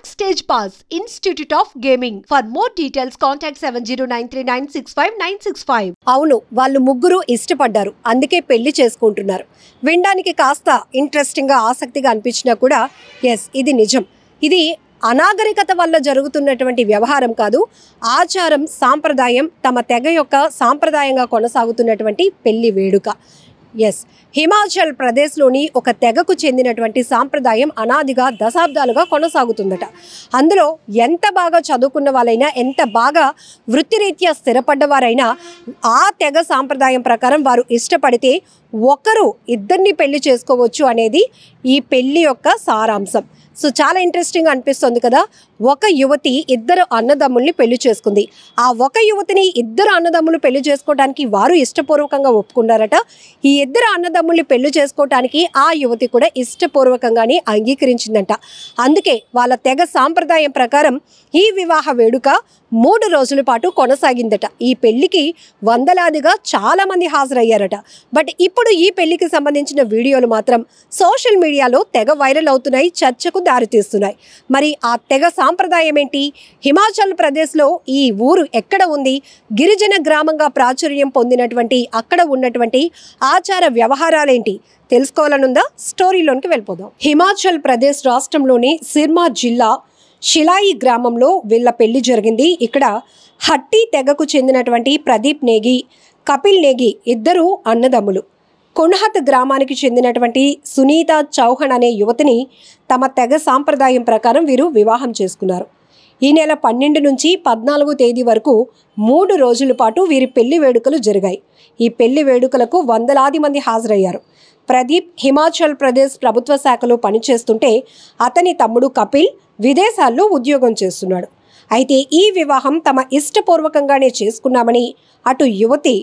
Backstage Pass, Institute of Gaming. For more details, contact 7093965965. అవును, వాళ్ళు ముగ్గురు ఇష్టపడ్డారు, అందుకే పెళ్లి చేసుకుంటున్నారు. వినడానికి కాస్త ఇంట్రెస్టింగ్ గా ఆసక్తిగా అనిపించినా కూడా ఇది నిజం. ఇది అనాగరికత వల్ల జరుగుతున్నటువంటి వ్యవహారం కాదు. ఆచారం, సాంప్రదాయం, తమ తెగ యొక్క సాంప్రదాయంగా కొనసాగుతున్నటువంటి పెళ్లి వేడుక. హిమాచల్ ప్రదేశ్లోని ఒక తెగకు చెందినటువంటి సాంప్రదాయం అనాదిగా దశాబ్దాలుగా కొనసాగుతుందట. అందులో ఎంత బాగా చదువుకున్న వాళ్ళైనా, ఎంత బాగా వృత్తిరీత్యా స్థిరపడ్డవారైనా ఆ తెగ సాంప్రదాయం ప్రకారం వారు ఇష్టపడితే ఒకరు ఇద్దరిని పెళ్లి చేసుకోవచ్చు అనేది ఈ పెళ్లి యొక్క సారాంశం. సో చాలా ఇంట్రెస్టింగ్ అనిపిస్తుంది కదా. ఒక యువతి ఇద్దరు అన్నదమ్ముల్ని పెళ్లి చేసుకుంది. ఆ ఒక యువతిని ఇద్దరు అన్నదమ్ములు పెళ్లి చేసుకోవడానికి వారు ఇష్టపూర్వకంగా ఒప్పుకున్నారట. ఈ ఇద్దరు అన్నదమ్ముల్ని పెళ్లి చేసుకోవటానికి ఆ యువతి కూడా ఇష్టపూర్వకంగానే అంగీకరించిందంట. అందుకే వాళ్ళ తెగ సాంప్రదాయం ప్రకారం ఈ వివాహ వేడుక 3 రోజుల పాటు కొనసాగిందట. ఈ పెళ్లికి వందలాదిగా చాలా మంది హాజరయ్యారట. బట్ ఇప్పుడు ఈ పెళ్లికి సంబంధించిన వీడియోలు మాత్రం సోషల్ మీడియాలో తెగ వైరల్ అవుతున్నాయి, చర్చకు దారితీస్తున్నాయి. మరి ఆ తెగ సాంప్రదాయం ఏంటి? హిమాచల్ ప్రదేశ్లో ఈ ఊరు ఎక్కడ ఉంది? గిరిజన గ్రామంగా ప్రాచుర్యం పొందినటువంటి అక్కడ ఉన్నటువంటి ఆచార వ్యవహారాలేంటి తెలుసుకోవాలనుందా? స్టోరీలోనికి వెళ్ళిపోదాం. హిమాచల్ ప్రదేశ్ రాష్ట్రంలోని సిర్మా జిల్లా షిలాయి గ్రామంలో వీళ్ళ పెళ్లి జరిగింది. ఇక్కడ హట్టి తెగకు చెందినటువంటి ప్రదీప్ నేగి, కపిల్ నేగి ఇద్దరు అన్నదమ్ములు. కున్హత్ గ్రామానికి చెందినటువంటి సునీత చౌహాన్ అనే యువతిని తమ తెగ సాంప్రదాయం ప్రకారం వీరు వివాహం చేసుకున్నారు. ఈ నెల 12 నుంచి 14 తేదీ వరకు 3 రోజుల పాటు వీరి పెళ్లి వేడుకలు జరిగాయి. ఈ పెళ్లి వేడుకలకు వందలాది మంది హాజరయ్యారు. ప్రదీప్ హిమాచల్ ప్రదేశ్ ప్రభుత్వ శాఖలో పనిచేస్తుంటే అతని తమ్ముడు కపిల్ విదేశాల్లో ఉద్యోగం చేస్తున్నాడు. అయితే ఈ వివాహం తమ ఇష్టపూర్వకంగానే చేసుకున్నామని అటు యువతి,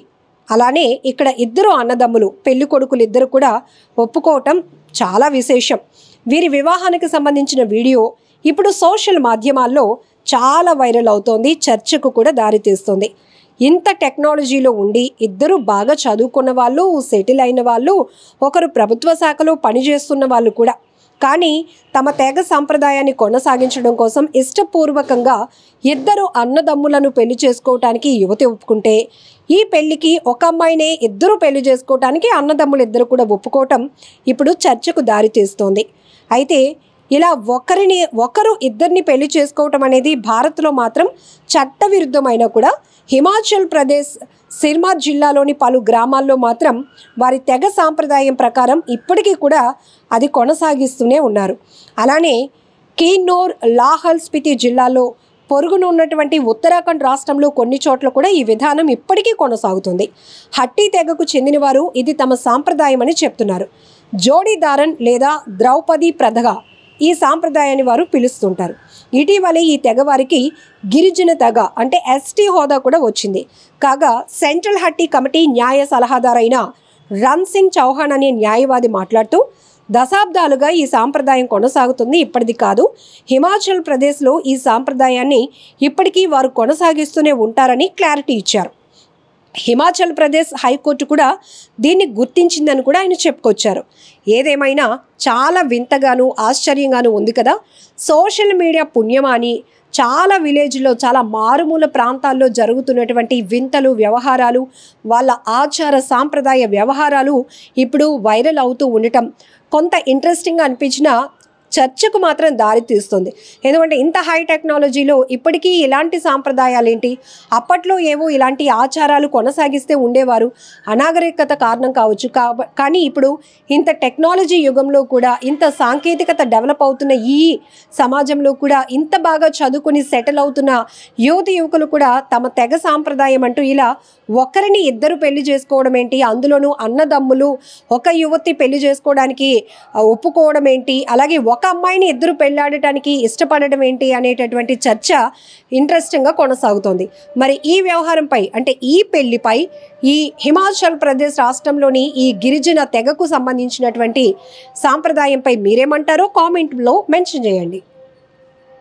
అలానే ఇక్కడ ఇద్దరు అన్నదమ్ములు, పెళ్లి కొడుకులు ఇద్దరు కూడా ఒప్పుకోవటం చాలా విశేషం. వీరి వివాహానికి సంబంధించిన వీడియో ఇప్పుడు సోషల్ మాధ్యమాల్లో చాలా వైరల్ అవుతోంది, చర్చకు కూడా దారితీస్తుంది. ఇంత టెక్నాలజీలో ఉండి ఇద్దరు బాగా చదువుకున్న వాళ్ళు, సెటిల్ అయిన వాళ్ళు, ఒకరు ప్రభుత్వ శాఖలో పనిచేస్తున్న వాళ్ళు కూడా, కానీ తమ తెగ సాంప్రదాయాన్ని కొనసాగించడం కోసం ఇష్టపూర్వకంగా ఇద్దరు అన్నదమ్ములను పెళ్లి చేసుకోవటానికి యువతి ఒప్పుకుంటే, ఈ పెళ్లికి ఒక అమ్మాయినే ఇద్దరు పెళ్లి చేసుకోవటానికి అన్నదమ్ములు ఇద్దరు కూడా ఒప్పుకోవటం ఇప్పుడు చర్చకు దారితీస్తోంది. అయితే ఇలా ఒకరు ఇద్దరిని పెళ్లి చేసుకోవటం అనేది భారత్లో మాత్రం చట్టవిరుద్ధమైనా కూడా హిమాచల్ ప్రదేశ్ సిర్మా జిల్లాలోని పలు గ్రామాల్లో మాత్రం వారి తెగ సాంప్రదాయం ప్రకారం ఇప్పటికీ కూడా అది కొనసాగిస్తూనే ఉన్నారు. అలానే కిన్నౌర్, లాహౌల్ స్పితి జిల్లాలో పొరుగున ఉన్నటువంటి ఉత్తరాఖండ్ రాష్ట్రంలో కొన్ని చోట్ల కూడా ఈ విధానం ఇప్పటికీ కొనసాగుతుంది. హట్టి తెగకు చెందినవారు ఇది తమ సాంప్రదాయం అని చెప్తున్నారు. జోడీదారన్ లేదా ద్రౌపది ప్రథగా ఈ సాంప్రదాయాన్ని వారు పిలుస్తుంటారు. ఇటీవలే ఈ తెగ వారికి గిరిజన తెగ అంటే ఎస్టీ హోదా కూడా వచ్చింది. కాగా సెంట్రల్ హట్టి కమిటీ న్యాయ సలహాదారైన రన్ సింగ్ చౌహాన్ అనే న్యాయవాది మాట్లాడుతూ, దశాబ్దాలుగా ఈ సాంప్రదాయం కొనసాగుతుంది, ఇప్పటిది కాదు. హిమాచల్ ప్రదేశ్లో ఈ సాంప్రదాయాన్ని ఇప్పటికీ వారు కొనసాగిస్తూనే ఉంటారని క్లారిటీ ఇచ్చారు. హిమాచల్ ప్రదేశ్ హైకోర్టు కూడా దీన్ని గుర్తించిందని కూడా ఆయన చెప్పుకొచ్చారు. ఏదేమైనా చాలా వింతగాను ఆశ్చర్యంగాను ఉంది కదా. సోషల్ మీడియా పుణ్యమాని చాలా విలేజ్లో, చాలా మారుమూల ప్రాంతాల్లో జరుగుతున్నటువంటి వింతలు, వ్యవహారాలు, వాళ్ళ ఆచార సాంప్రదాయ వ్యవహారాలు ఇప్పుడు వైరల్ అవుతూ ఉండటం కొంత ఇంట్రెస్టింగ్గా అనిపించిన చర్చకు మాత్రం దారి తీస్తుంది. ఎందుకంటే ఇంత హై టెక్నాలజీలో ఇప్పటికీ ఇలాంటి సాంప్రదాయాలు ఏంటి? అప్పట్లో ఏవో ఇలాంటి ఆచారాలు కొనసాగిస్తే ఉండేవారు, అనాగరికత కారణం కావచ్చు. కానీ ఇప్పుడు ఇంత టెక్నాలజీ యుగంలో కూడా, ఇంత సాంకేతికత డెవలప్ అవుతున్న ఈ సమాజంలో కూడా ఇంత బాగా చదువుకుని సెటిల్ అవుతున్న యువకులు కూడా తమ తెగ సాంప్రదాయం అంటూ ఇలా ఒకరిని ఇద్దరు పెళ్లి చేసుకోవడం ఏంటి, అందులోనూ అన్నదమ్ములు ఒక యువతి పెళ్లి చేసుకోవడానికి ఒప్పుకోవడం ఏంటి, అలాగే ఒక అమ్మాయిని ఇద్దరు పెళ్లాడటానికి ఇష్టపడడం ఏంటి అనేటటువంటి చర్చ ఇంట్రెస్టింగ్గా కొనసాగుతోంది. మరి ఈ వ్యవహారంపై, అంటే ఈ పెళ్లిపై, ఈ హిమాచల్ ప్రదేశ్ రాష్ట్రంలోని ఈ గిరిజన తెగకు సంబంధించినటువంటి సాంప్రదాయంపై మీరేమంటారో కామెంట్లో మెన్షన్ చేయండి.